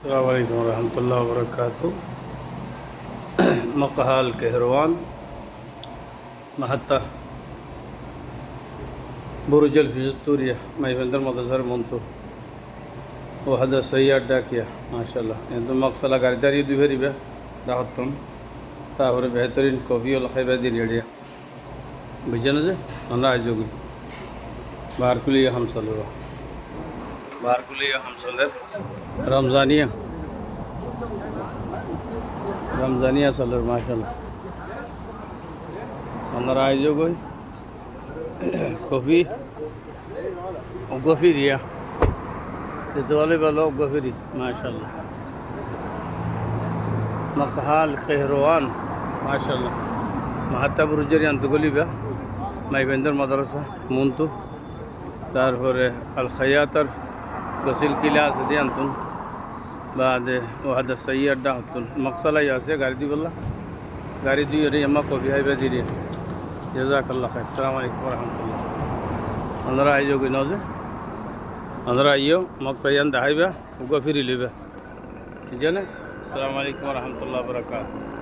السلام عليكم ورحمة الله وبركاته. مقهى الكهروان محطة برج الفيكتوريا ما يفندر مدرسة منتو وهذا سيارة داكيا ما شاء الله يعني مقصد لغاري داري دو هري بيا داخلتون তারপরে বেহতরিন কফি ও খাইবা দিয়ে রেডিয়া বুঝছে না যে আমরা আয়োজক বারকুলিয়া হামসালের রমজানিয়া সালের মাশাআল্লাহ আমরা আয়োজক কফি ও গফিরিয়া যেতে বলে ভালো গফিরি মাশাআল্লাহ مقهى الكهروان ما شاء الله محطة برجري أنتقولي بها ما يبندر مدرسة مونتو তারপরে আল খায়াতার গসিল কিলা আছে দিয়ে আনতুন বাদে ওহাদা সাইয়ারডা হতুন মকসালাই আছে গাড়ি দি বললা গাড়ি দিয়ে রে আমা কবি হাইবা দিরে জাযাকাল্লাহ খাইর আসসালামু আলাইকুম ওয়া রাহমাতুল্লাহ আমরা আইজো কই নজে আমরা আইও মকতায়ান দাহাইবা উগা ফিরি লিবা ঠিক আছে আসসালামু আলাইকুম ওয়া রাহমাতুল্লাহি ওয়া বারাকাতুহু।